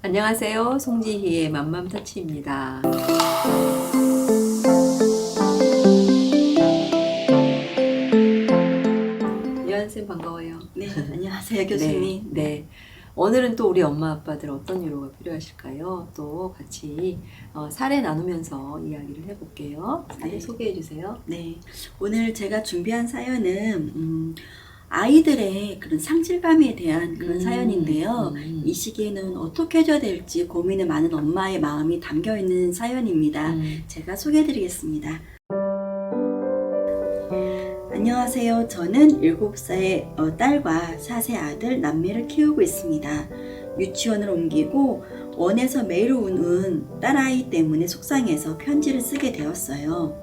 안녕하세요. 송지희의 맘맘터치입니다. 예한쌤 반가워요. 네, 안녕하세요, 교수님. 네. 오늘은 또 우리 엄마 아빠들 어떤 위로가 필요하실까요? 또 같이 사례 나누면서 이야기를 해볼게요. 사례 네. 소개해 주세요. 네, 오늘 제가 준비한 사연은 아이들의 그런 상실감에 대한 그런 사연인데요. 이 시기에는 어떻게 해줘야 될지 고민이 많은 엄마의 마음이 담겨 있는 사연입니다. 제가 소개해드리겠습니다. 안녕하세요. 저는 7살 딸과 4세 아들, 남매를 키우고 있습니다. 유치원을 옮기고 원에서 매일 오는 딸아이 때문에 속상해서 편지를 쓰게 되었어요.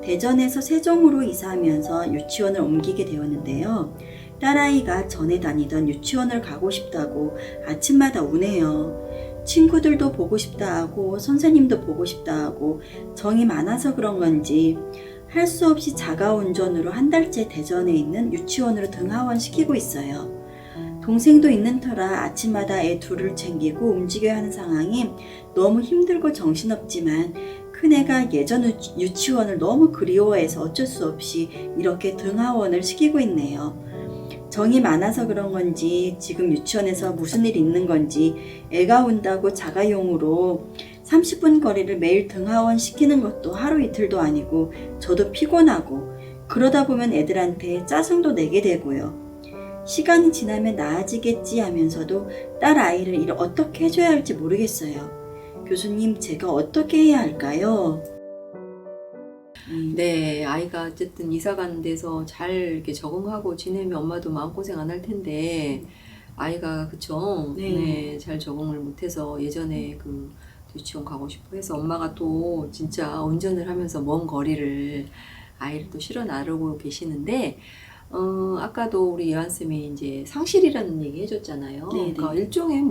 대전에서 세종으로 이사하면서 유치원을 옮기게 되었는데요. 딸아이가 전에 다니던 유치원을 가고 싶다고 아침마다 우네요. 친구들도 보고 싶다 하고 선생님도 보고 싶다 하고 정이 많아서 그런 건지 할 수 없이 자가 운전으로 한 달째 대전에 있는 유치원으로 등하원 시키고 있어요. 동생도 있는 터라 아침마다 애 둘을 챙기고 움직여야 하는 상황이 너무 힘들고 정신없지만 큰애가 예전 유치원을 너무 그리워해서 어쩔 수 없이 이렇게 등하원을 시키고 있네요. 정이 많아서 그런 건지 지금 유치원에서 무슨 일 있는 건지 애가 온다고 자가용으로 30분 거리를 매일 등하원 시키는 것도 하루 이틀도 아니고 저도 피곤하고 그러다 보면 애들한테 짜증도 내게 되고요. 시간이 지나면 나아지겠지 하면서도 딸 아이를 어떻게 해줘야 할지 모르겠어요. 교수님, 제가 어떻게 해야 할까요? 네, 아이가 어쨌든 이사 가는 데서 잘 이렇게 적응하고 지내면 엄마도 마음고생 안 할 텐데, 아이가, 그쵸? 네, 잘 적응을 못해서 예전에 그 유치원 가고 싶어 해서 엄마가 또 진짜 운전을 하면서 먼 거리를 아이를 또 실어 나르고 계시는데, 아까도 우리 예완쌤이 이제 상실이라는 얘기 해줬잖아요. 그러니까 일종의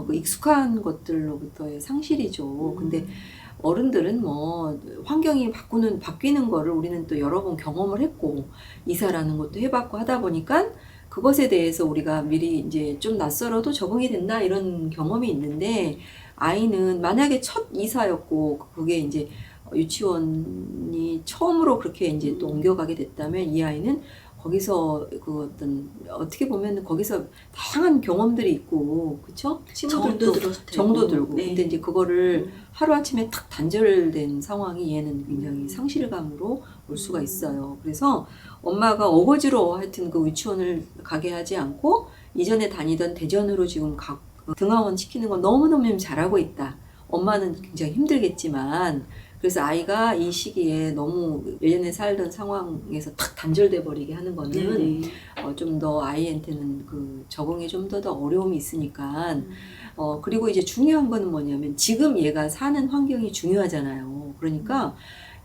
그 익숙한 것들로부터의 상실이죠. 근데 어른들은 환경이 바뀌는 거를 우리는 또 여러 번 경험을 했고, 이사라는 것도 해봤고 하다 보니까 그것에 대해서 우리가 미리 이제 좀 낯설어도 적응이 된다 이런 경험이 있는데, 아이는 만약에 첫 이사였고, 그게 이제 유치원이 처음으로 그렇게 이제 또 옮겨가게 됐다면 이 아이는 거기서 어떻게 보면 거기서 다양한 경험들이 있고, 그쵸? 친구들도 정도 들고. 근데 이제 그거를 하루아침에 탁 단절된 상황이 얘는 굉장히 상실감으로 올 수가 있어요. 그래서 엄마가 어거지로 하여튼 그 유치원을 가게 하지 않고 이전에 다니던 대전으로 지금 등하원 시키는 건 너무너무 잘하고 있다. 엄마는 굉장히 힘들겠지만, 그래서 아이가 이 시기에 너무 예전에 살던 상황에서 탁 단절돼 버리게 하는 거는 좀 더 아이한테는 그 적응이 좀 더 어려움이 있으니까. 그리고 이제 중요한 거는 뭐냐면 지금 얘가 사는 환경이 중요하잖아요. 그러니까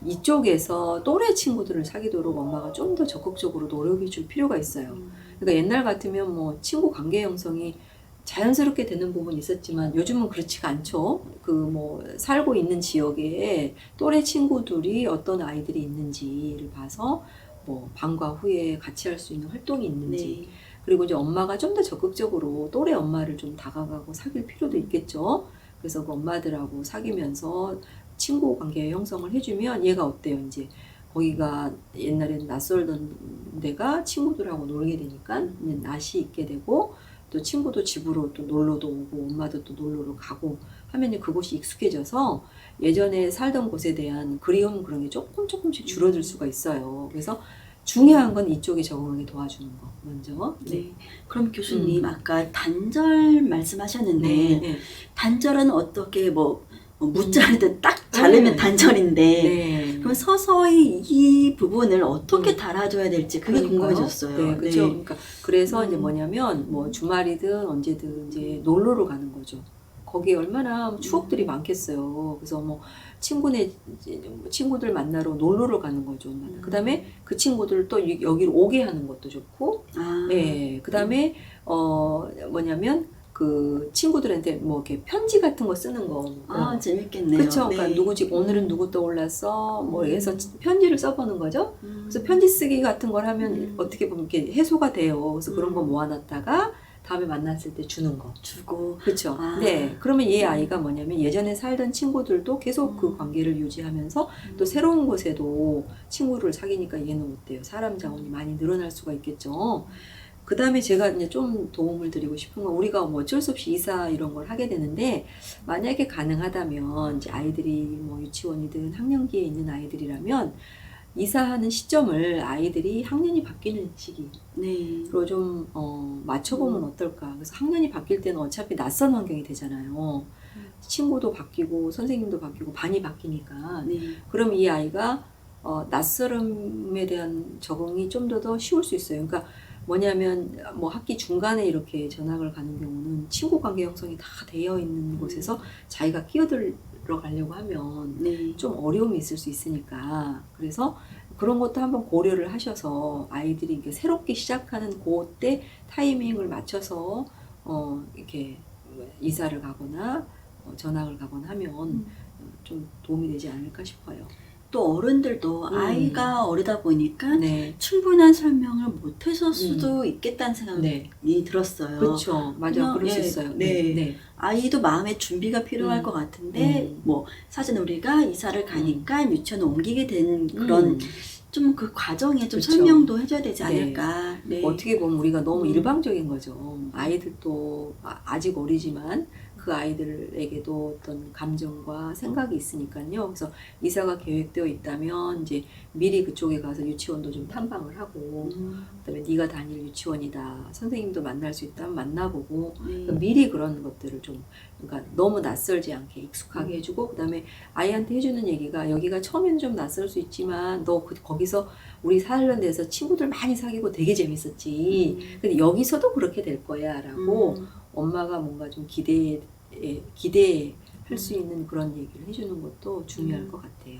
이쪽에서 또래 친구들을 사귀도록 엄마가 좀 더 적극적으로 노력해 줄 필요가 있어요. 그러니까 옛날 같으면 친구 관계 형성이 자연스럽게 되는 부분이 있었지만 요즘은 그렇지가 않죠. 살고 있는 지역에 또래 친구들이 어떤 아이들이 있는지를 봐서 방과 후에 같이 할 수 있는 활동이 있는지, 그리고 이제 엄마가 좀 더 적극적으로 또래 엄마를 좀 다가가고 사귈 필요도 있겠죠. 그래서 그 엄마들하고 사귀면서 친구 관계 형성을 해주면 얘가 어때요? 이제 거기가 옛날에는 낯설던 데가 친구들하고 놀게 되니까 이제 낯이 있게 되고, 또 친구도 집으로 또 놀러도 오고 엄마도 또 놀러로 가고 하면 그곳이 익숙해져서 예전에 살던 곳에 대한 그리움 그런 게 조금씩 줄어들 수가 있어요. 그래서 중요한 건 이쪽에 적응하게 도와주는 거 먼저. 그럼 교수님, 아까 단절 말씀하셨는데 단절은 어떻게 무자르듯 딱 자르면 단절인데 그럼 서서히 이 부분을 어떻게 달아줘야 될지 그게 궁금해졌어요. 네, 그렇죠. 그러니까 그래서 이제 뭐냐면 주말이든 언제든 이제 놀러를 가는 거죠. 거기에 얼마나 추억들이 많겠어요. 그래서 친구들 만나러 놀러를 가는 거죠. 그 다음에 그 친구들을 또 여기로 오게 하는 것도 좋고, 그 다음에 뭐냐면 그 친구들한테 이렇게 편지 같은 거 쓰는 거. 재밌겠네요. 그렇죠. 그러니까 오늘은 누구 떠올랐어 해서 편지를 써보는 거죠. 그래서 편지 쓰기 같은 걸 하면 어떻게 보면 이렇게 해소가 돼요. 그래서 그런 거 모아놨다가 다음에 만났을 때 주는 거. 주고. 그렇죠. 아. 네. 그러면 이 아이가 뭐냐면 예전에 살던 친구들도 계속 그 관계를 유지하면서 또 새로운 곳에도 친구를 사귀니까 얘는 어때요? 사람 자원이 많이 늘어날 수가 있겠죠. 그 다음에 제가 이제 좀 도움을 드리고 싶은 건 우리가 뭐 어쩔 수 없이 이사 이런 걸 하게 되는데 만약에 가능하다면 이제 아이들이 뭐 유치원이든 학년기에 있는 아이들이라면 이사하는 시점을 아이들이 학년이 바뀌는 시기로 네. 좀 맞춰보면 어떨까. 그래서 학년이 바뀔 때는 어차피 낯선 환경이 되잖아요. 친구도 바뀌고 선생님도 바뀌고 반이 바뀌니까. 네. 그럼 이 아이가 낯설음에 대한 적응이 좀 더 쉬울 수 있어요. 그러니까 뭐냐면 뭐 학기 중간에 이렇게 전학을 가는 경우는 친구 관계 형성이 다 되어 있는 곳에서 자기가 끼어들어가려고 하면 네. 좀 어려움이 있을 수 있으니까 그래서 그런 것도 한번 고려를 하셔서 아이들이 이렇게 새롭게 시작하는 그때 타이밍을 맞춰서 이렇게 이사를 가거나 전학을 가거나 하면 좀 도움이 되지 않을까 싶어요. 또 어른들도 아이가 어리다 보니까 네. 충분한 설명을 못했을 수도 있겠다는 생각이 네. 들었어요. 그렇죠. 맞아요. 그냥, 그럴 수 예, 있어요. 네. 네. 아이도 마음의 준비가 필요할 것 같은데 뭐 사실 우리가 이사를 가니까 유치원을 옮기게 된 그런 좀 그 과정에 좀 그쵸. 설명도 해줘야 되지 네. 않을까. 네. 어떻게 보면 우리가 너무 일방적인 거죠. 아이들도 아직 어리지만 그 아이들에게도 어떤 감정과 생각이 있으니까요. 그래서 이사가 계획되어 있다면 이제 미리 그쪽에 가서 유치원도 좀 탐방을 하고 그다음에 네가 다닐 유치원이다. 선생님도 만날 수 있다면 만나보고 그러니까 미리 그런 것들을 좀 그러니까 너무 낯설지 않게 익숙하게 해주고 그다음에 아이한테 해주는 얘기가 여기가 처음에는 좀 낯설 수 있지만 너 거기서 우리 살던 데서 친구들 많이 사귀고 되게 재밌었지. 근데 여기서도 그렇게 될 거야 라고 엄마가 뭔가 좀 기대할 수 있는 그런 얘기를 해주는 것도 중요할 것 같아요.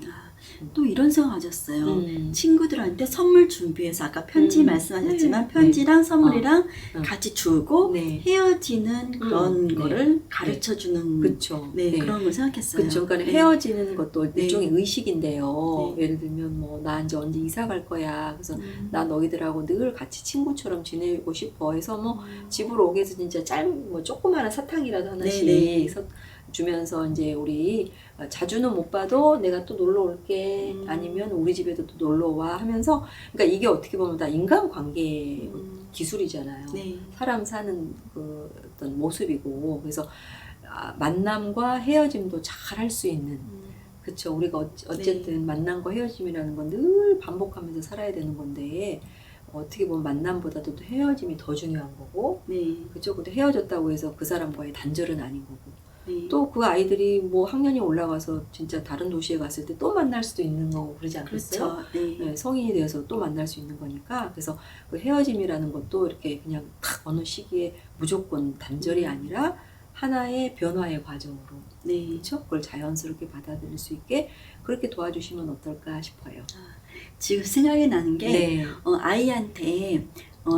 또 이런 생각 가졌어요. 친구들한테 선물 준비해서 아까 편지 말씀하셨지만 편지랑 선물이랑 같이 주고 네. 헤어지는 그런 거를 가르쳐 주는 그쵸. 네, 그런 걸 생각했어요. 그쵸. 그러니까 네. 헤어지는 것도 일종의 의식인데요. 네. 예를 들면 뭐 나 이제 언제 이사 갈 거야. 그래서 나 너희들하고 늘 같이 친구처럼 지내고 싶어 해서 뭐 집으로 오게 해서 진짜 뭐 조그마한 사탕이라도 하나씩 네. 주면서 이제 우리 자주는 못 봐도 내가 또 놀러 올게 아니면 우리 집에도 또 놀러 와 하면서 그러니까 이게 어떻게 보면 다 인간관계 기술이잖아요. 네. 사람 사는 그 어떤 모습이고 그래서 만남과 헤어짐도 잘 할 수 있는 그쵸. 우리가 어쨌든 만남과 헤어짐이라는 건 늘 반복하면서 살아야 되는 건데 어떻게 보면 만남보다도 또 헤어짐이 더 중요한 거고 네. 그쵸. 근데 헤어졌다고 해서 그 사람과의 단절은 아닌 거고 네. 또 그 아이들이 뭐 학년이 올라가서 진짜 다른 도시에 갔을 때 또 만날 수도 있는 거고 그러지 않겠어요? 그렇죠. 네. 네, 성인이 되어서 또 만날 수 있는 거니까 그래서 그 헤어짐이라는 것도 이렇게 그냥 탁 어느 시기에 무조건 단절이 아니라 하나의 변화의 과정으로 네. 그렇죠? 그걸 자연스럽게 받아들일 수 있게 그렇게 도와주시면 어떨까 싶어요. 지금 생각이 나는 게 네. 아이한테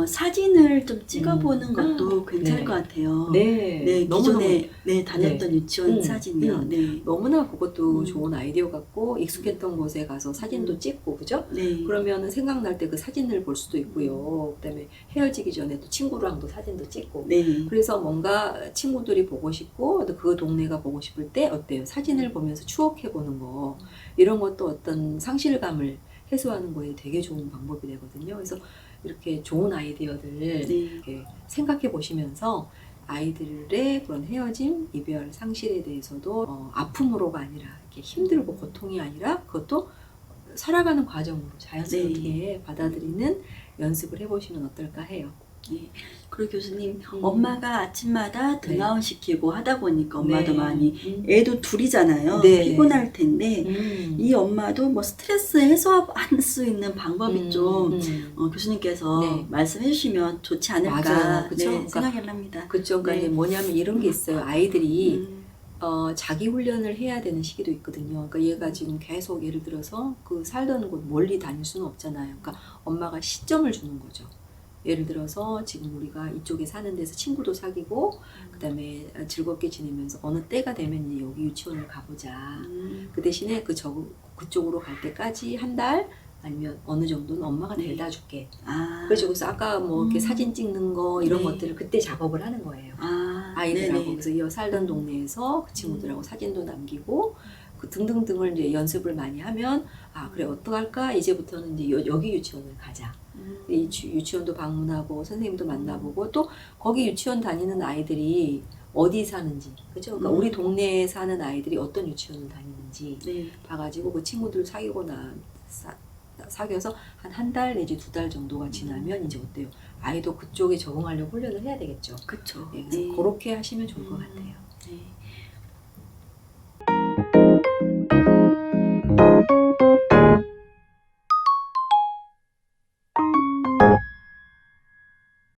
사진을 좀 찍어보는 것도 괜찮을 네. 것 같아요. 네. 네, 기존에 다녔던 네. 유치원 사진이요. 네. 너무나 그것도 좋은 아이디어 같고 익숙했던 곳에 가서 사진도 찍고 그죠? 네. 그러면은 생각날 때 그 사진을 볼 수도 있고요. 그다음에 헤어지기 전에 또 친구랑도 사진도 찍고. 네. 그래서 뭔가 친구들이 보고 싶고 또 그 동네가 보고 싶을 때 어때요? 사진을 보면서 추억해 보는 거 이런 것도 어떤 상실감을 해소하는 거에 되게 좋은 방법이 되거든요. 그래서 이렇게 좋은 아이디어들 이렇게 생각해 보시면서 아이들의 그런 헤어짐, 이별, 상실에 대해서도 아픔으로가 아니라 이렇게 힘들고 고통이 아니라 그것도 살아가는 과정으로 자연스럽게 받아들이는 연습을 해보시면 어떨까 해요. 네. 그리고 교수님, 엄마가 아침마다 등하원 시키고 하다 보니까 엄마도 많이 애도 둘이잖아요. 피곤할 텐데 이 엄마도 뭐 스트레스 해소할 수 있는 방법이 좀 교수님께서 말씀해 주시면 좋지 않을까 맞아요. 그쵸? 생각을 합니다. 그쵸. 그러니까 뭐냐면 이런 게 있어요. 아이들이 자기 훈련을 해야 되는 시기도 있거든요. 그러니까 얘가 지금 계속 예를 들어서 그 살던 곳 멀리 다닐 수는 없잖아요. 그러니까 엄마가 시점을 주는 거죠. 예를 들어서 지금 우리가 이쪽에 사는 데서 친구도 사귀고 그다음에 즐겁게 지내면서 어느 때가 되면 이제 여기 유치원을 가보자. 그 대신에 그쪽으로 갈 때까지 한 달 아니면 어느 정도는 엄마가 네. 데려다 줄게. 아. 그래서 아까 뭐 이렇게 사진 찍는 거 이런 네. 것들을 그때 작업을 하는 거예요. 아. 아이들하고. 네네. 그래서 이 살던 동네에서 그 친구들하고 사진도 남기고 그 등등등을 이제 연습을 많이 하면 아 그래 어떡할까 이제부터는 이제 여기 유치원을 가자. 이 유치원도 방문하고 선생님도 만나보고 또 거기 유치원 다니는 아이들이 어디 사는지 그죠? 그러니까 우리 동네에 사는 아이들이 어떤 유치원을 다니는지 네. 봐가지고 그 친구들 사귀고 사귀어서 한 달 내지 2달 정도가 지나면 이제 어때요? 아이도 그쪽에 적응하려고 훈련을 해야 되겠죠. 그쵸. 네, 그래서 네. 그렇게 하시면 좋을 것 같아요. 네.